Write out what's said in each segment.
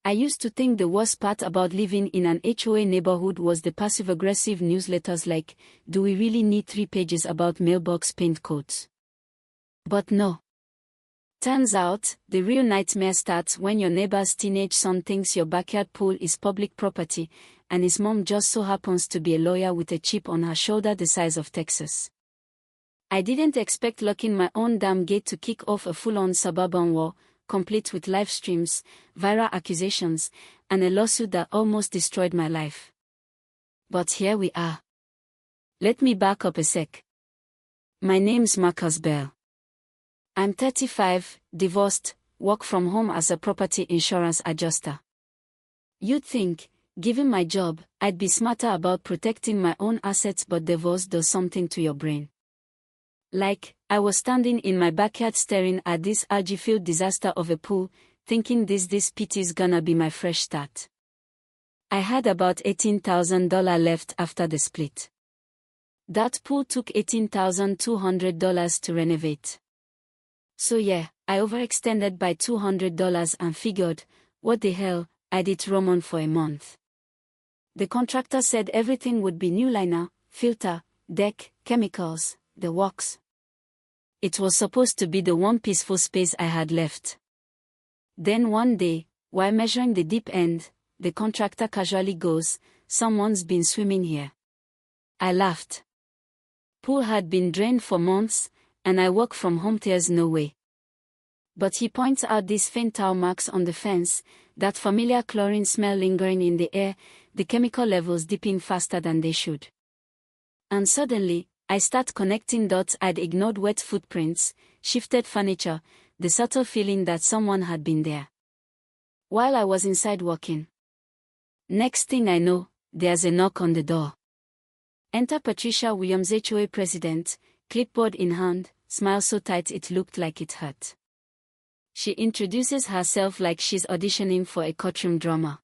I used to think the worst part about living in an HOA neighborhood was the passive-aggressive newsletters like, "Do we really need 3 pages about mailbox paint coats?" But no. Turns out, the real nightmare starts when your neighbor's teenage son thinks your backyard pool is public property, and his mom just so happens to be a lawyer with a chip on her shoulder the size of Texas. I didn't expect locking my own damn gate to kick off a full-on suburban war, complete with live streams, viral accusations, and a lawsuit that almost destroyed my life. But here we are. Let me back up a sec. My name's Marcus Bell. I'm 35, divorced, work from home as a property insurance adjuster. You'd think, given my job, I'd be smarter about protecting my own assets, but divorce does something to your brain. Like, I was standing in my backyard staring at this algae-filled disaster of a pool, thinking this pity's gonna be my fresh start. I had about $18,000 left after the split. That pool took $18,200 to renovate. So yeah, I overextended by $200 and figured, what the hell, I'd it Roman for a month. The contractor said everything would be new liner, filter, deck, chemicals, the works. It was supposed to be the one peaceful space I had left. Then one day, while measuring the deep end, the contractor casually goes, "Someone's been swimming here." I laughed. Pool had been drained for months, and I work from home, there's no way. But he points out these faint towel marks on the fence, that familiar chlorine smell lingering in the air, the chemical levels dipping faster than they should. And suddenly, I start connecting dots. I'd ignored wet footprints, shifted furniture, the subtle feeling that someone had been there while I was inside working. Next thing I know, there's a knock on the door. Enter Patricia Williams, HOA president, clipboard in hand, smile so tight it looked like it hurt. She introduces herself like she's auditioning for a courtroom drama.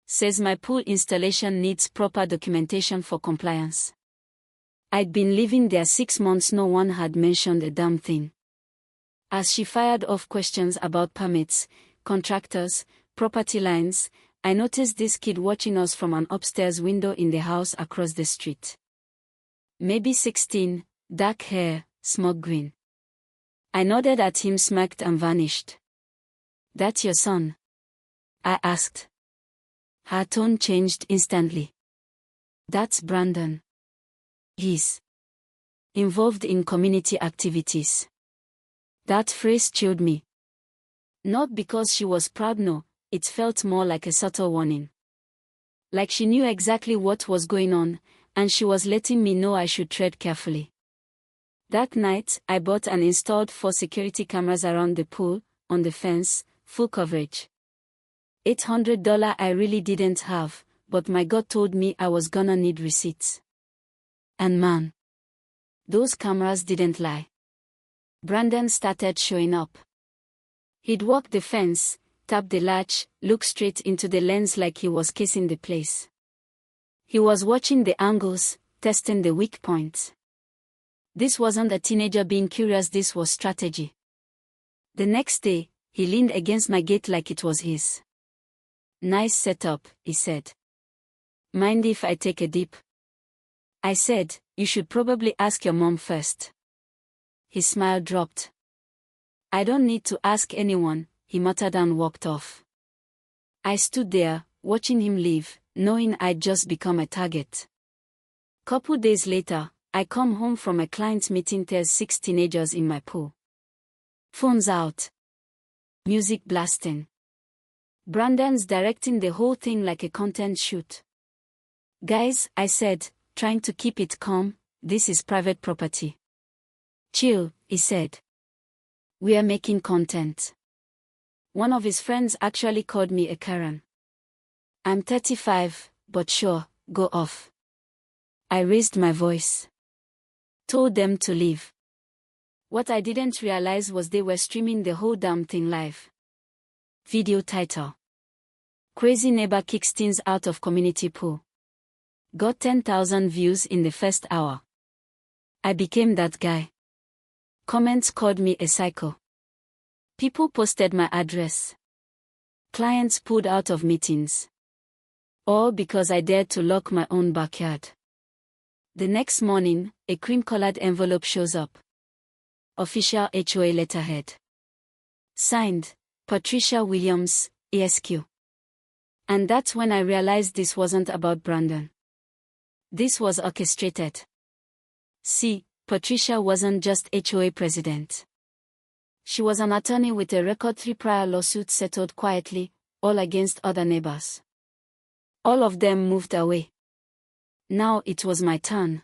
Says my pool installation needs proper documentation for compliance. I'd been living there 6 months, no one had mentioned a damn thing. As she fired off questions about permits, contractors, property lines, I noticed this kid watching us from an upstairs window in the house across the street. Maybe 16, dark hair, smug grin. I nodded at him, smirked and vanished. "That your son?" I asked. Her tone changed instantly. "That's Brandon. He's involved in community activities." That phrase chilled me. Not because she was proud, no, it felt more like a subtle warning. Like she knew exactly what was going on, and she was letting me know I should tread carefully. That night, I bought and installed 4 security cameras around the pool, on the fence, full coverage. $800 I really didn't have, but my gut told me I was gonna need receipts. And man, those cameras didn't lie. Brandon started showing up. He'd walk the fence, tap the latch, look straight into the lens like he was casing the place. He was watching the angles, testing the weak points. This wasn't a teenager being curious, this was strategy. The next day, he leaned against my gate like it was his. "Nice setup," he said. "Mind if I take a dip?" I said, "You should probably ask your mom first." His smile dropped. "I don't need to ask anyone," he muttered and walked off. I stood there, watching him leave, knowing I'd just become a target. Couple days later, I come home from a client meeting. There's 6 teenagers in my pool. Phones out. Music blasting. Brandon's directing the whole thing like a content shoot. "Guys," I said, trying to keep it calm, "this is private property." "Chill," he said. "We are making content." One of his friends actually called me a Karen. "I'm 35, but sure, go off." I raised my voice. Told them to leave. What I didn't realize was they were streaming the whole damn thing live. Video title: Crazy Neighbor Kicks Teens Out of Community Pool. Got 10,000 views in the first hour. I became that guy. Comments called me a psycho. People posted my address. Clients pulled out of meetings. All because I dared to lock my own backyard. The next morning, a cream-colored envelope shows up. Official HOA letterhead. Signed, Patricia Williams, ESQ. And that's when I realized this wasn't about Brandon. This was orchestrated. See, Patricia wasn't just HOA president. She was an attorney with a record 3 prior lawsuits settled quietly, all against other neighbors. All of them moved away. Now it was my turn.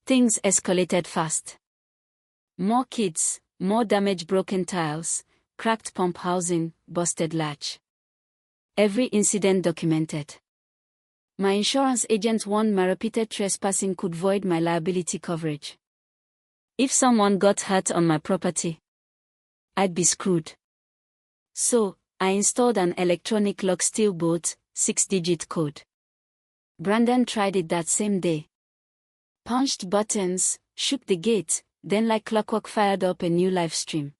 Things escalated fast. More kids, more damaged broken tiles, cracked pump housing, busted latch. Every incident documented. My insurance agent warned my repeated trespassing could void my liability coverage. If someone got hurt on my property, I'd be screwed. So, I installed an electronic lock steel bolt, 6-digit code. Brandon tried it that same day. Punched buttons, shook the gate, then like clockwork fired up a new live stream.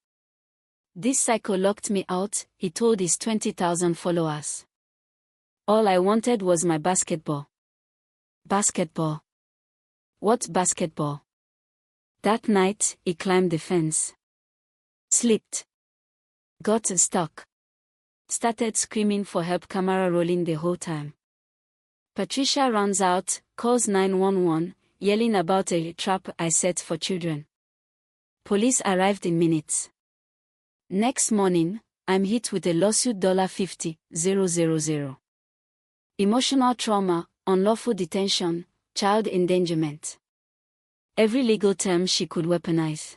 This psycho locked me out, he told his 20,000 followers. All I wanted was my basketball. Basketball. What basketball? That night, he climbed the fence. Slipped. Got stuck. Started screaming for help, camera rolling the whole time. Patricia runs out, calls 911, yelling about a trap I set for children. Police arrived in minutes. Next morning, I'm hit with a lawsuit $50,000. Emotional trauma, unlawful detention, child endangerment. Every legal term she could weaponize.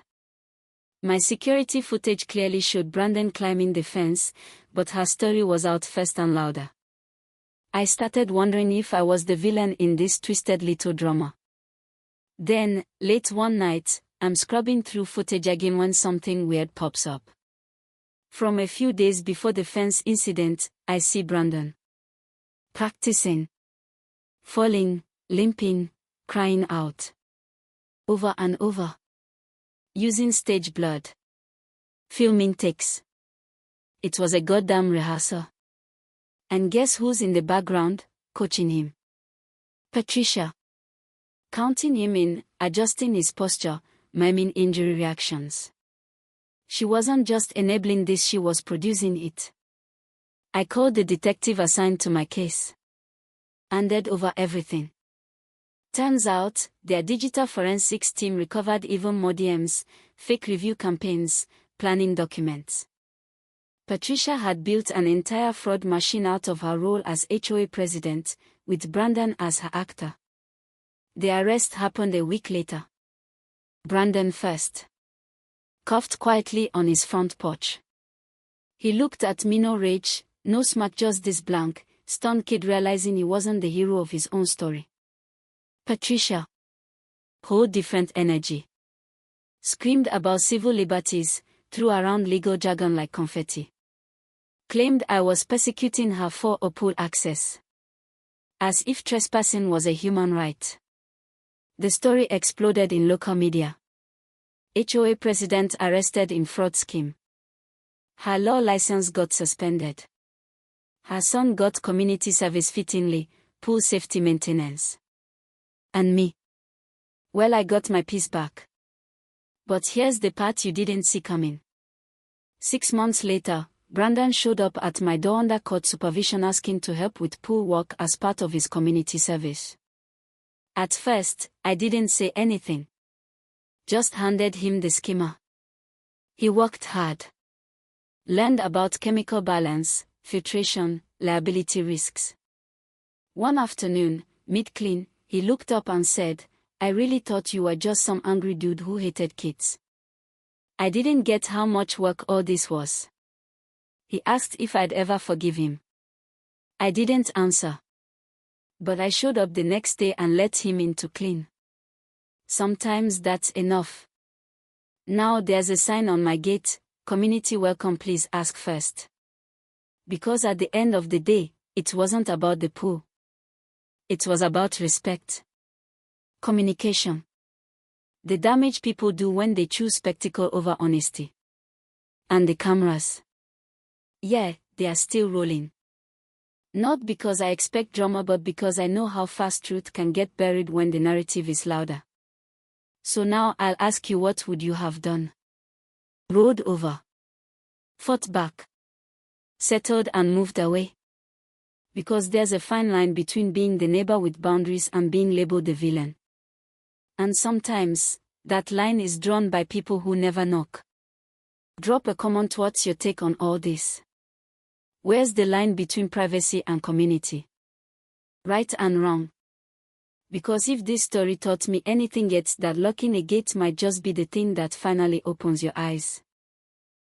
My security footage clearly showed Brandon climbing the fence, but her story was out first and louder. I started wondering if I was the villain in this twisted little drama. Then, late one night, I'm scrubbing through footage again when something weird pops up. From a few days before the fence incident, I see Brandon. Practicing. Falling, limping, crying out. Over and over. Using stage blood. Filming takes. It was a goddamn rehearsal. And guess who's in the background, coaching him? Patricia. Counting him in, adjusting his posture, miming injury reactions. She wasn't just enabling this, she was producing it. I called the detective assigned to my case. Handed over everything. Turns out, their digital forensics team recovered even more DMs, fake review campaigns, planning documents. Patricia had built an entire fraud machine out of her role as HOA president, with Brandon as her actor. The arrest happened a week later. Brandon first. Coughed quietly on his front porch. He looked at me, no rage, no smirk, just this blank, stunned kid realizing he wasn't the hero of his own story. Patricia. Whole different energy. Screamed about civil liberties, threw around legal jargon like confetti. Claimed I was persecuting her for pool access. As if trespassing was a human right. The story exploded in local media. HOA president arrested in fraud scheme. Her law license got suspended. Her son got community service fittingly, pool safety maintenance. And me. Well, I got my piece back. But here's the part you didn't see coming. 6 months later, Brandon showed up at my door under court supervision asking to help with pool work as part of his community service. At first, I didn't say anything. Just handed him the schema. He worked hard. Learned about chemical balance, filtration, liability risks. One afternoon, mid-clean, he looked up and said, "I really thought you were just some angry dude who hated kids." I didn't get how much work all this was. He asked if I'd ever forgive him. I didn't answer. But I showed up the next day and let him in to clean. Sometimes that's enough. Now there's a sign on my gate, "Community welcome, please ask first." Because at the end of the day, it wasn't about the pool. It was about respect. Communication. The damage people do when they choose spectacle over honesty. And the cameras. Yeah, they are still rolling. Not because I expect drama, but because I know how fast truth can get buried when the narrative is louder. So now I'll ask you, what would you have done? Rolled over? Fought back? Settled and moved away? Because there's a fine line between being the neighbor with boundaries and being labeled the villain. And sometimes, that line is drawn by people who never knock. Drop a comment. What's your take on all this? Where's the line between privacy and community? Right and wrong? Because if this story taught me anything, it's that locking a gate might just be the thing that finally opens your eyes.